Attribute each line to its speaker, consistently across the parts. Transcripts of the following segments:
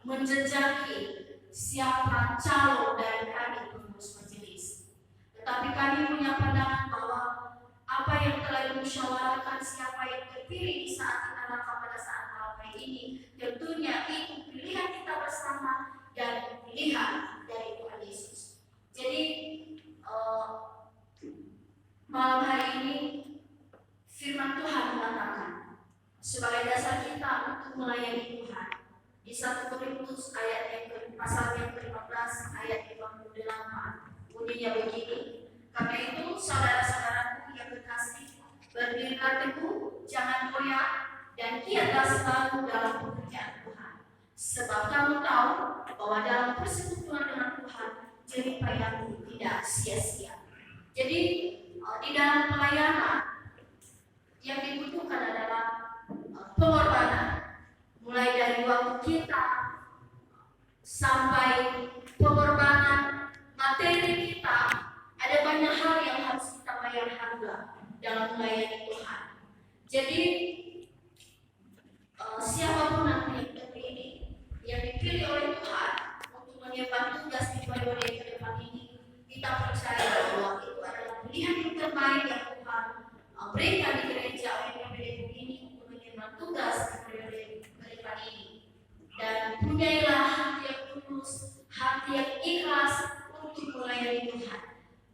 Speaker 1: menjejaki siapa calon dari kami pengurus majelis. Tetapi kami punya pandangan bahwa apa yang telah dimusyawarahkan, siapa yang terpilih di saat kita rapat pada saat malam hari ini, tentunya itu pilihan kita bersama dan pilihan dari Tuhan Yesus. Jadi malam hari ini firman Tuhan mengatakan sebagai dasar kita untuk melayani Tuhan di 1 Korintus pasal yang ke-15 ayat 58 bunyinya begini. Karena itu saudara-saudaraku yang terkasih, berdirilah teguh, jangan goyah, dan giatlah selalu dalam pekerjaan Tuhan. Sebab kamu tahu bahwa dalam persekutuan dengan Tuhan jerih payahmu tidak sia-sia. Jadi di dalam pelayanan yang dibutuhkan adalah pengorbanan, mulai dari waktu kita sampai pengorbanan materi kita. Ada banyak hal yang harus kita bayar harga dalam melayani Tuhan. Jadi siapapun nanti yang terpilih, yang dipilih oleh Tuhan untuk mengemban tugas di periode ke depan ini, kita percaya bahwa itu adalah pilihan yang terbaik yang Tuhan berikan di gereja oleh periode ini untuk mengemban tugas di periode ke depan ini. Dan punyailah hati yang tulus, hati yang ikhlas untuk melayani Tuhan,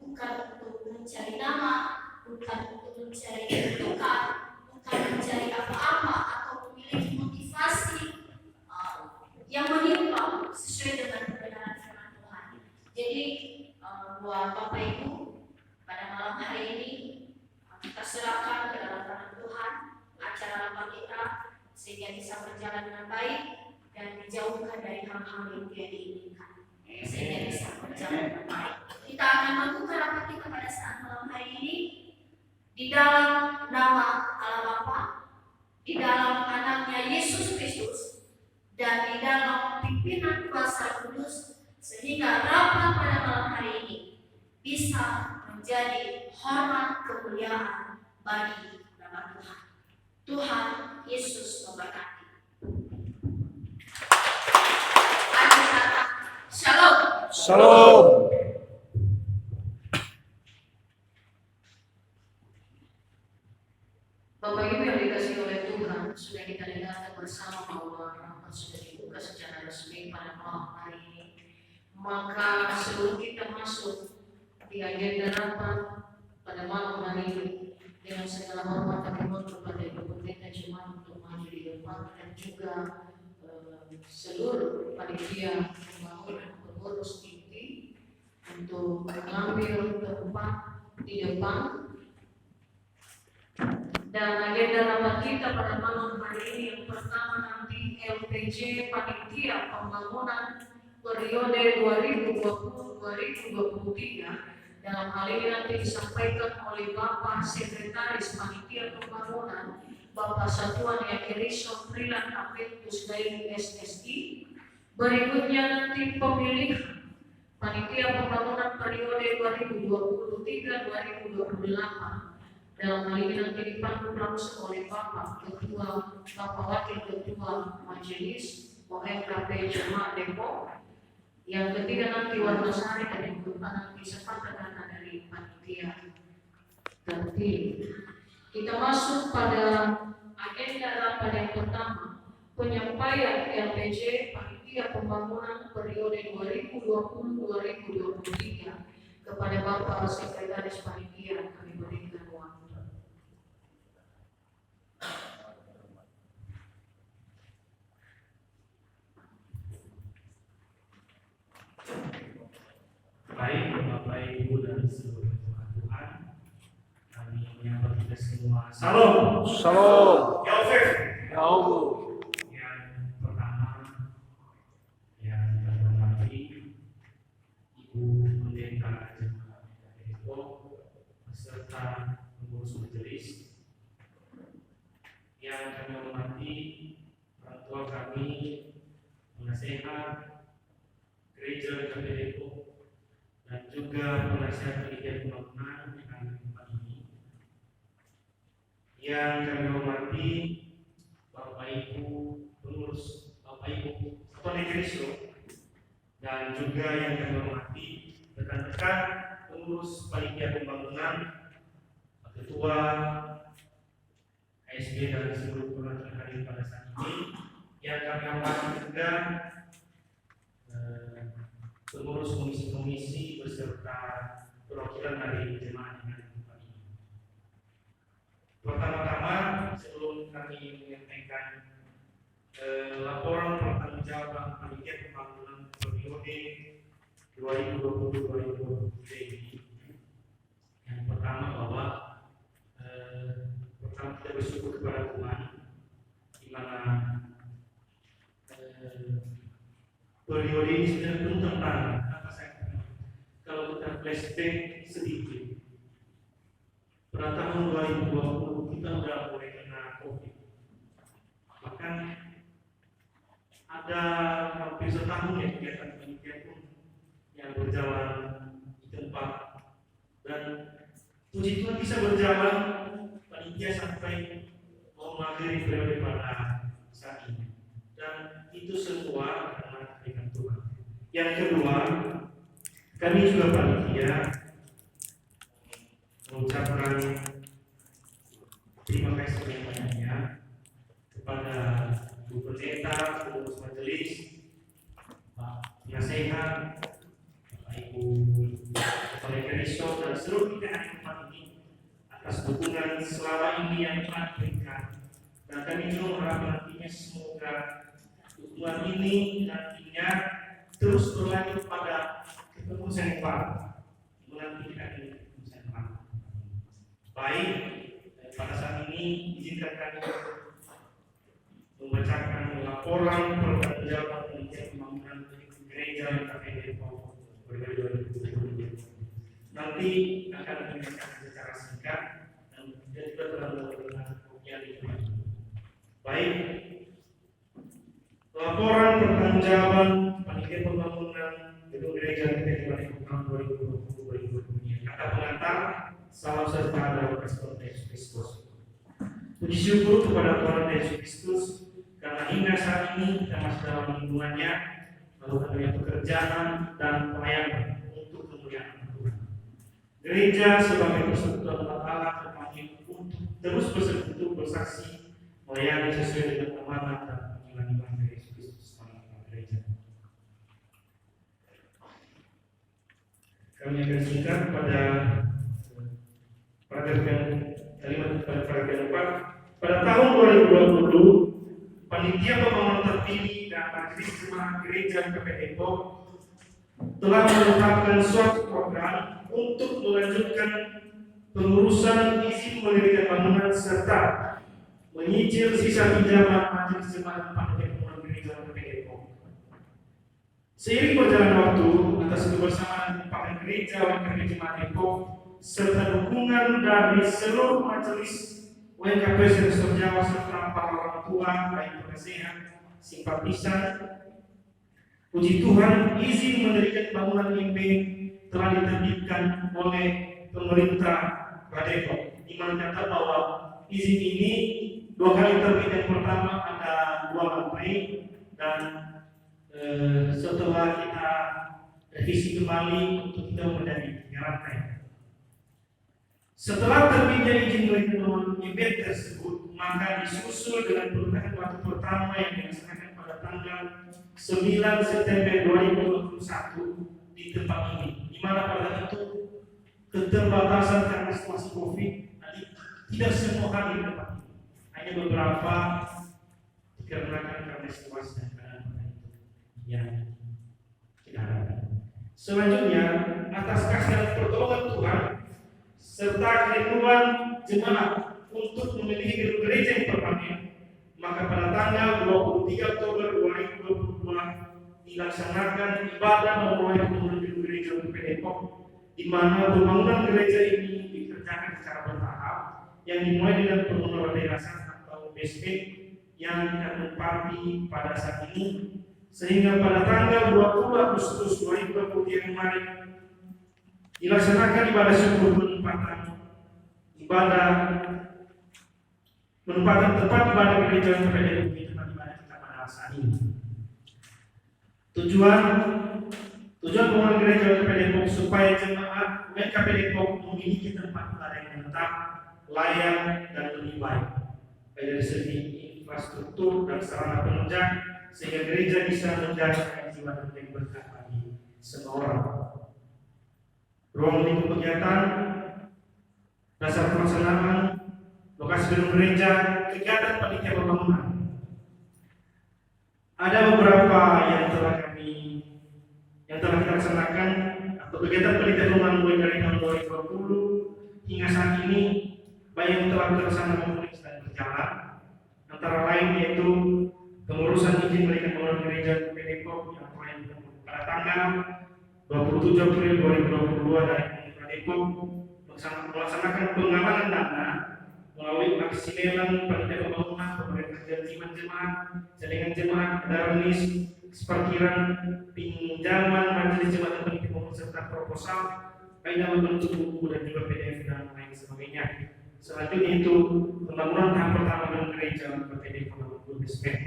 Speaker 1: bukan untuk mencari nama, bukan untuk mencari kedudukan, bukan mencari apa-apa atau memiliki motivasi yang menyimpang sesuai dengan kebenaran firman Tuhan. Jadi buat Bapak Ibu, pada malam hari ini kita serahkan ke dalam tangan Tuhan acara rapat kita sehingga bisa berjalan dengan baik dan dijauhkan dari hal-hal yang tidak diinginkan, sehingga bisa berjalan dengan baik. Kita akan melakukan rapat kita pada saat malam hari ini di dalam nama Allah Bapa, di dalam anaknya Yesus Kristus, dan di dalam pimpinan kuasa kudus, sehingga rapat pada malam hari ini bisa menjadi hormat kemuliaan bagi nama Tuhan. Tuhan Yesus memberkati. Akhir kata, Shalom.
Speaker 2: Shalom.
Speaker 1: Bapak Ibu yang dikasihi oleh Tuhan, sudah kita dengarkan bersama bahwa rapat sudah dibuka secara resmi pada malam hari ini. Maka sebelum kita masuk di agenda rapat pada malam hari ini, dengan segala hormat kami mohon kepada Ibu Pendeta Jemaat untuk maju di depan, dan juga seluruh panitia pembangunan pengurus inti untuk mengambil tempat di depan. Dan agenda rapat kita pada malam hari ini yang pertama nanti LPJ Panitia Pembangunan periode 2020-2023. Dalam hal ini nanti disampaikan oleh Bapak Sekretaris Panitia Pembangunan, Bapak Satuan Yakirison Trilan Apetus dari SSI. Berikutnya nanti pemilihan Panitia Pembangunan periode 2023-2028. Dalam hal ini nanti dipandu langsung oleh Bapak Wakil Ketua Majelis OMKP Jemaat Depok. Yang ketiga nanti Warnasari, dan yang keempat nanti sepatah dari panitia terpilih. Kita masuk pada agenda rapat yang pertama, penyampaian LPJ Panitia Pembangunan periode 2020-2023 kepada Bapak Sekretaris Panitia. Kami berikan waktu.
Speaker 2: Baik Bapak Ibu dan seluruh jemaat Tuhan, kami menyambut kita semua. Shalom.
Speaker 3: Shalom.
Speaker 2: Yaumu. Yang pertama yang kita hormati Ibu Pendeta Jemaat Depok beserta pengurus majelis, yang kami hormati orang tua kami, penasehat Gereja GKP Depok, dan juga penasihat panitia pembangunan yang ada di tempat ini. Yang kami hormati Bapak Ibu pengurus, Bapak Ibu Ketua Tuan Kristo dan juga yang kami hormati rekan-rekan pengurus panitia pembangunan, ketua ASB dan seluruh perwakilan hadir pada saat ini, yang kami hormati juga pengurus komisi-komisi beserta perwakilan dari jemaat yang tempat ini. Pertama-tama sebelum kami menyampaikan laporan pertanggungjawaban panitia pembangunan periode 2020-2023 ini, yang pertama bahwa pertama kita bersyukur kepada Tuhan di mana periode ini sudah tuntas. Apa saya kalau kita flashback sedikit, pada tahun 2020 kita sudah mulai kena COVID, bahkan ada hampir setahun ya kegiatan panitia pun yang berjalan di tempat, dan puji Tuhan bisa berjalan panitia sampai mau mengakhiri periode pada saat ini, dan itu semua karena kebaikan Tuhan. Yang kedua, kami juga panitia mengucapkan terima kasih sebanyak-banyaknya kepada Ibu Pendeta, pengurus majelis, Pak Penasehat, Bapak Ibu Kepala Kristo, dan seluruh pihak yang tempat ini atas dukungan selama ini yang telah diberikan. Dan kami juga berharap nantinya semoga dukungan ini nantinya terus berlanjut pada kepengurusan yang baru. Nanti kita akan kepengurusan yang baru. Baik, pada saat ini izinkan kami membacakan laporan pertanggungjawaban panitia pembangunan gereja KPD Depok periode 2020. Nanti akan dibacakan secara singkat dan juga telah melakukan kopian di tempat ini. Baik, laporan pertanggungjawaban panitia pembangunan gedung gereja KPD Depok tahun 2020. Kata pengantar, salam sejahtera dalam Tuhan Yesus Kristus. Puji syukur kepada Tuhan Yesus Kristus karena hingga saat ini kita masih dalam lindungannya, melakukan banyak pekerjaan dan pelayanan untuk kemuliaan Tuhan. Gereja sebagai persekutuan umat Allah terpanggil untuk terus bersekutu bersaksi melayani sesuai dengan amanat dan panggilan iman Yesus Kristus dalam gereja. Kami akan singkat pada paragraf 4. Pada tahun 2020, panitia pembangunan terpilih dan majelis jemaat gereja KPD Depok telah menetapkan suatu program untuk melanjutkan pengurusan izin mendirikan bangunan serta menyicil sisa pinjaman majelis jemaat panitia pembangunan gereja KPD Depok. Seiring berjalan waktu, atas kebersamaan Pak Gereja Wakil Jemaat Depok serta dukungan dari seluruh majelis WKP Seluruh Jawa serta para orang tua, baik penasehat, simpatisan, puji Tuhan, izin mendirikan bangunan ini telah diterbitkan oleh pemerintah Depok, di mana kata bahwa izin ini dua kali terbit. Yang pertama ada 2 Mei dan setelah kita revisi kembali untuk kita menjadi 3 rantai. Setelah terbitnya izin mendirikan IBET tersebut, maka disusul dengan peletakan batu pertama yang dilaksanakan pada tanggal 9 September 2021 di tempat ini, di mana pada itu keterbatasan karena situasi COVID, tidak semua hadir di tempat ini, hanya beberapa dikarenakan karena situasi dan keadaan yang tidak ada. Selanjutnya, atas kasih dan pertolongan Tuhan serta kerinduan jemaat untuk memiliki gedung gereja yang terpanggil, maka pada tanggal 23 Oktober 2022 dilaksanakan ibadah memulai pembangunan gedung gereja KPD Depok, di mana pembangunan gereja ini dikerjakan secara bertahap, yang dimulai dengan pembangunan yayasan atau BSP yang ditempati pada saat ini, sehingga pada tanggal 20 Agustus 2023 kemarin dilaksanakan ibadah syukur penempatan tempat ibadah gereja KPD di tempat ibadah kita pada saat ini. Tujuan pembangunan gereja KP Depok supaya jemaat KP Depok memiliki tempat ibadah yang tetap, layak dan lebih baik, baik dari segi infrastruktur dan sarana penunjang, sehingga gereja bisa menjaga jiwa dan menjadi berkat bagi semua orang. Ruang lingkup kegiatan, dasar pelaksanaan, lokasi gedung gereja, kegiatan panitia pembangunan. Ada beberapa yang telah kita laksanakan atau kegiatan panitia pembangunan mulai dari tahun 2020 hingga saat ini, baik yang telah terlaksana maupun yang sedang berjalan. Antara lain yaitu pengurusan izin berikan bangunan gereja KP Depok yang telah dilakukan pada tanggal 27 April 2022 dari Pemerintah Depok, melaksanakan penggalangan dana melalui aksi lelang panitia pembangunan, pemberian kejanjian jemaat, jaringan jemaat, darnis, separkiran, pinjaman majelis jemaat dan panitia pembangunan serta proposal, baik dalam bentuk buku dan juga PDF dan lain sebagainya. Selanjutnya itu pembangunan tahap pertama gedung gereja KP Depok dan basement.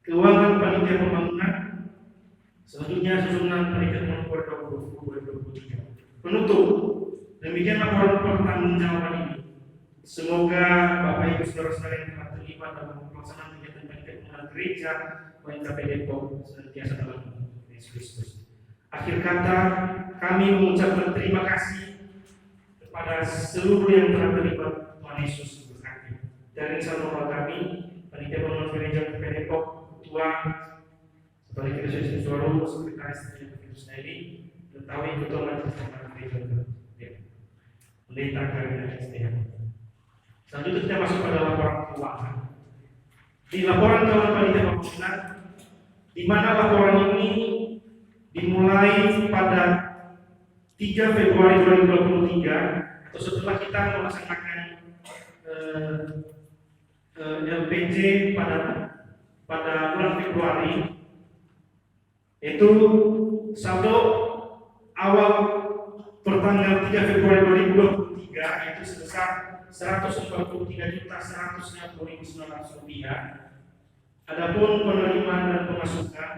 Speaker 2: Keuangan panitia pembangunan, selanjutnya susunan panitia pembangunan 2023. Penutup, demikian laporan pertanggungjawaban ini. Semoga Bapak Ibu Saudara-saudara yang telah terlibat dalam pelaksanaan kegiatan panitia pembangunan gereja KP Depok senantiasa dalam Yesus Kristus. Akhir kata, kami mengucapkan terima kasih kepada seluruh yang telah terlibat. Tuhan Yesus berkati. Dari saudara kami, panitia pembangunan gereja KP Depok, Ketua sebagai Kristus Suara, Sekretaris dan Kristusnaili, mengetahui Ketua Majelis Jemaat Gereja Depok, Pendeta Karina SDM. Selanjutnya kita masuk pada laporan keuangan. Di laporan keuangan panitia pembangunan, di mana laporan ini dimulai pada 3 Februari 2023 atau setelah kita melaksanakan LPJ pada bulan Februari, yaitu saldo awal pertanggal 3 Februari 2023 yaitu sebesar Rp143.150.900. Adapun penerimaan dan pemasukan,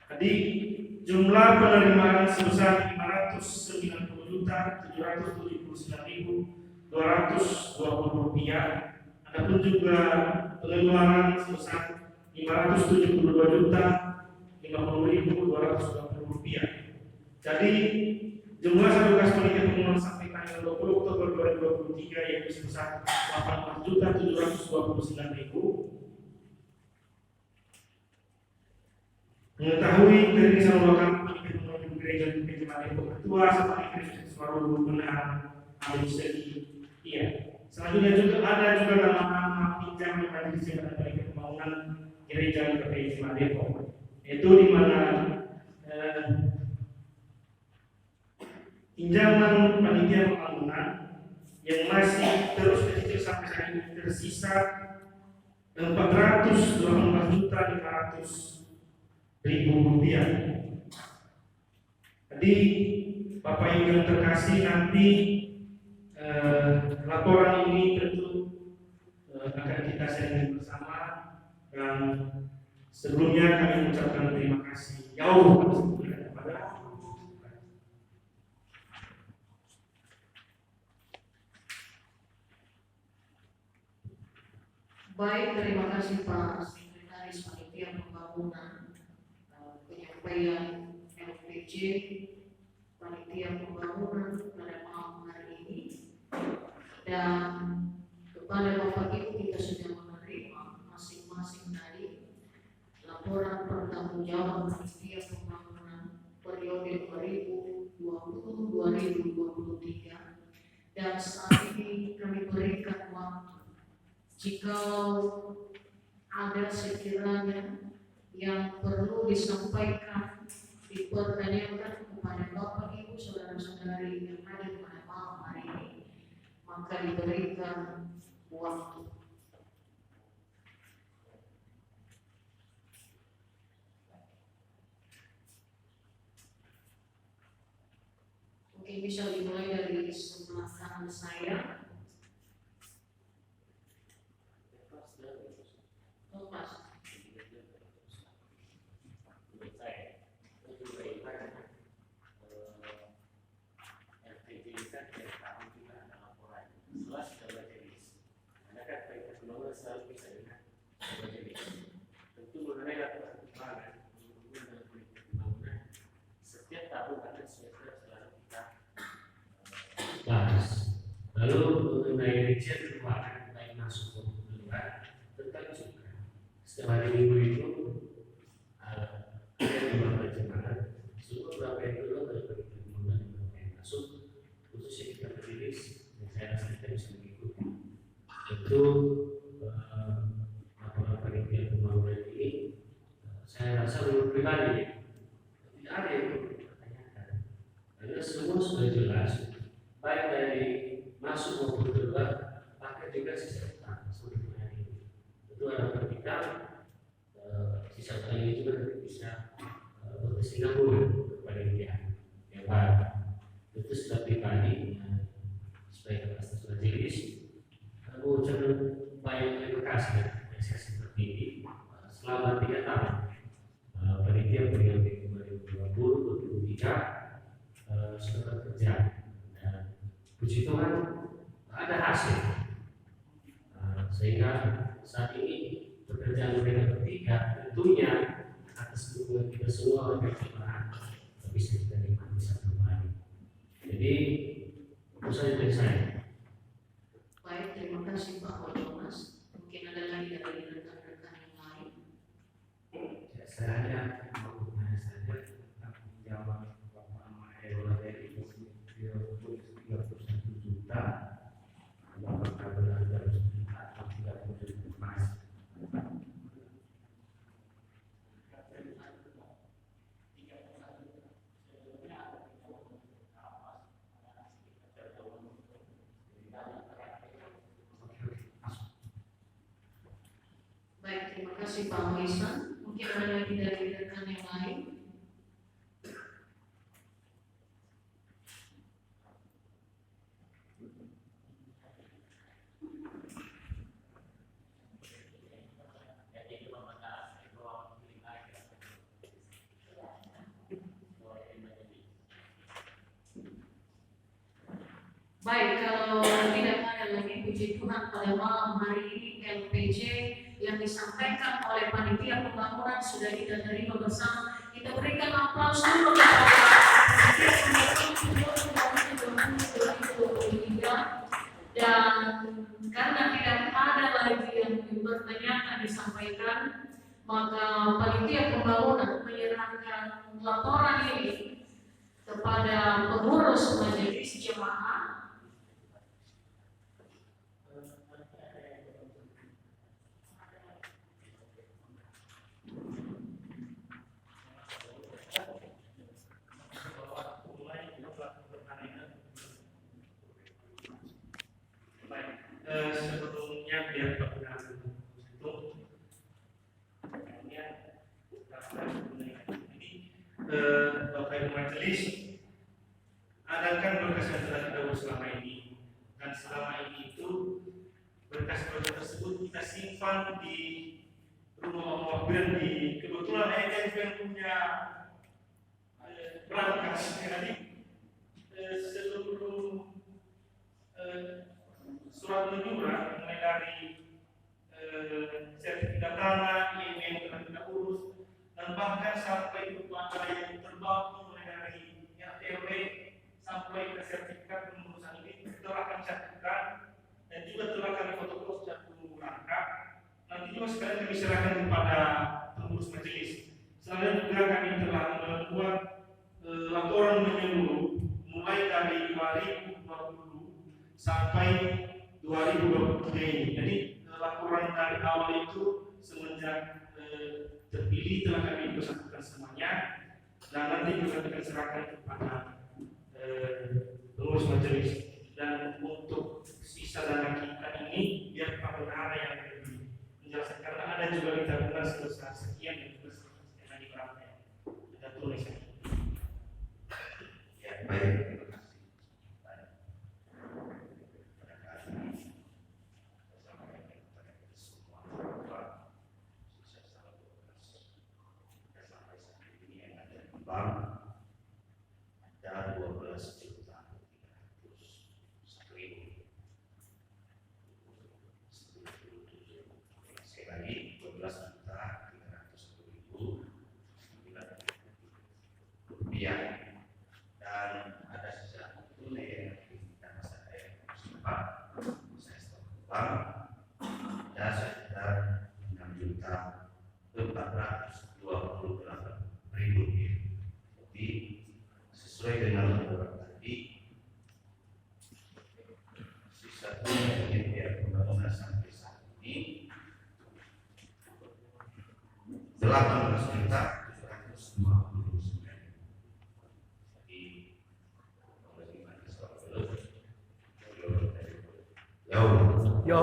Speaker 2: tadi jumlah penerimaan sebesar Rp590.779.220. Adapun juga pengeluaran sebesar Rp572.050.220. Jadi jumlah saldo kas panitia pembangunan sampai tanggal 20 Oktober 2023 yaitu sebesar Rp84.729.000. Mengetahui dari saluran panitia pembangunan gereja Jemaat Depok Ketua sebagai Kristus Suara benar Amin Segi. Iya. Selanjutnya juga ada nama pinjam yang majelis jemaat panitia pembangunan gereja KP Jemaat Depok, yaitu di mana pinjaman panitia pembangunan yang masih terus kecil sampai saat ini tersisa Rp418.500.000. Jadi Bapak Ibu yang terkasih, nanti laporan ini tentu akan kita sharing bersama, dan sebelumnya kami mengucapkan terima kasih jauh kepada
Speaker 3: Baik, terima kasih Pak Sekretaris Panitia Pembangunan, penyampaian LPJ Panitia Pembangunan pada malam hari ini. Dan kepada Bapak Ibu, kita sudah menerima masing-masing dari laporan pertanggungjawaban Panitia Pembangunan periode 2020-2023, dan saat ini kami berikan waktu jika ada sekiranya yang perlu disampaikan, dipertanyakan kepada Bapak Ibu saudara-saudari yang hadir pada malam hari ini, maka diberikan waktu. Mungkin bisa dimulai dari sebelah kanan saya.
Speaker 4: selalu bisa dengan majelis. Tentu mengenai laporan keuangan dan politik pembangunan setiap tahun ada semester selalu kita bahas. Lalu mengenai rincian keuangan baik masuk maupun keluar tetap juga setiap hari minggu itu ada beberapa jemaat semua berapa yang keluar dari politik pembangunan dan berapa yang masuk, khususnya kita beriris dan saya rasa kita bisa mengikuti. Tentu laporan panitia pembangunan ini saya rasa menurut pribadi tidak ada yang perlu dipertanyakan karena semua sudah jelas baik dari masuk maupun keluar, pakai juga sisa utang seperti hari ini. Tentu harapan kita sisa utang ini juga nanti bisa berkesinambungan kepada pihak yang baru. Tentu secara pribadi sebagai atas majelis mengucapkan banyak terima kasih atas seperti ini selama 3 tahun panitia periode 2020-2023 sudah bekerja dan puji Tuhan ada hasil sehingga saat ini pekerjaan mereka bertiga tentunya atas dukungan kita semua oleh jemaat bisa kita nikmati satu hari. Jadi itu saja dari saya.
Speaker 3: Baik, terima kasih Pak Thomas. Mungkin ada lagi dari rekan-rekan yang lain.
Speaker 4: Saya hanya mau bertanya saja tentang pinjaman Bapak Maherola dari 31 juta. Apakah benar harus atau 30 juta emas?
Speaker 3: Baik, terima kasih Pak Moisan. Mungkin ada lagi dari rekan yang lain. Baik, kalau tidak ada lagi, puji Tuhan pada malam hari ini LPJ yang disampaikan oleh panitia pembangunan sudah kita terima bersama. Kita berikan aplaus dulu kepada dan karena tidak ada lagi yang bertanya disampaikan, maka panitia pembangunan menyerahkan laporan ini kepada pengurus majelis jemaah.
Speaker 2: Sebelumnya biar Bapak Bapak Ibu Majelis adakan berkas yang telah didahului selama ini, dan selama ini itu berkas-berkas tersebut kita simpan di rumah Pak di kebetulan EKF yang punya berangkas jadi seluruh surat menyurat mulai dari sertifikat tanah, IMEI yang telah kita urus, dan bahkan sampai kepada yang terbang mulai dari RTW sampai ke sertifikat pengurusan ini telah kami catatkan dan juga telah kami fotokopi satu rangkap. Nanti juga sekalian kami serahkan kepada pengurus majelis. Selain juga kami telah membuat laporan menyeluruh mulai dari 2020 sampai 2023 ini. Jadi laporan dari awal itu semenjak terpilih telah kami bersatukan semuanya dan nanti juga akan serahkan kepada pengurus majelis. Dan untuk sisa dana kita ini biar Pak Bendahara yang lebih menjelaskan karena ada juga di tabungan sebesar sekian dan juga sekian di berapa ya kita tulis.
Speaker 5: Ya baik. Bank ada 12.301.000 sekitar 428.000. Jadi sesuai dengan laporan tadi, sisanya biaya pembangunan sampai saat ini 18.729. Jadi
Speaker 6: Yo.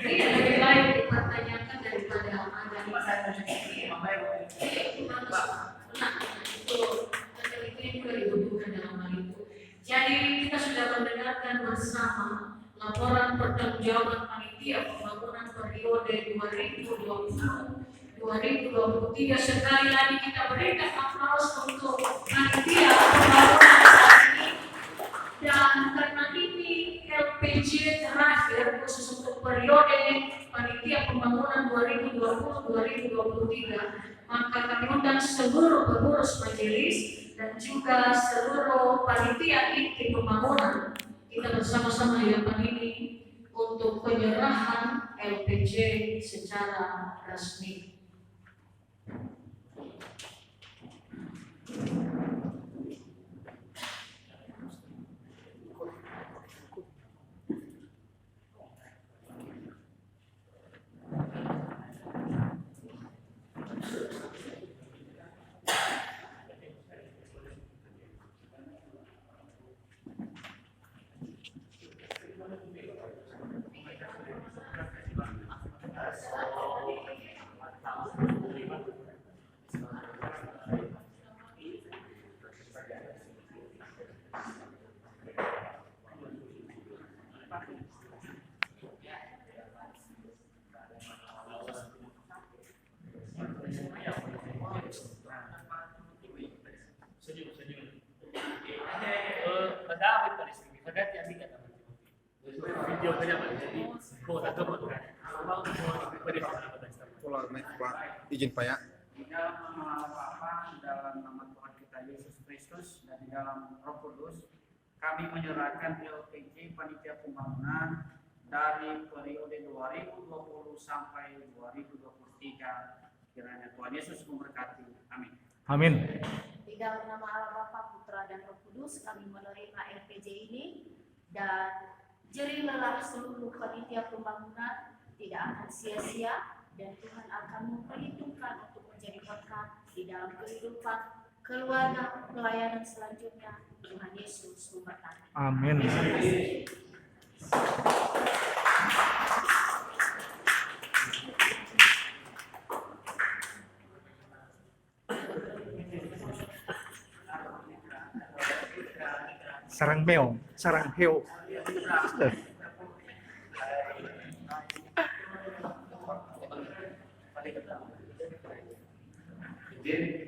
Speaker 3: Iya, lebih baik dipertanyakan daripada ada penelitian juga dibutuhkan dalam hal itu. Jadi kita sudah mendengarkan bersama laporan pertanggungjawaban panitia pembangunan periode 2020-2023. Sekali lagi kita berikan aplaus untuk panitia pembangunan saat ini. Dan karena ini LPJ terakhir khusus untuk periode panitia pembangunan 2020-2023, maka kami undang seluruh pengurus majelis dan juga seluruh panitia inti pembangunan. Kita bersama-sama di depan ini untuk penyerahan LPJ secara resmi.
Speaker 6: Izin Pak ya.
Speaker 7: Di dalam nama Bapa, dalam nama Tuhan kita Yesus Kristus, dan di dalam Roh Kudus, kami menyerahkan LPJ Panitia Pembangunan dari periode 2020 sampai 2023. Kiranya Tuhan Yesus memberkati. Amin.
Speaker 6: Amin.
Speaker 1: Di dalam nama Allah Bapa, Putra dan Roh Kudus, kami menerima LPJ ini dan jerilah seluruh panitia pembangunan tidak akan sia-sia dan Tuhan akan memperhitungkan untuk menjadi berkat di dalam kehidupan keluarga pelayanan selanjutnya. Tuhan Yesus memberkati.
Speaker 6: Amin.
Speaker 1: Terima kasih.
Speaker 6: Sarang meong, sarang heo.
Speaker 5: Izin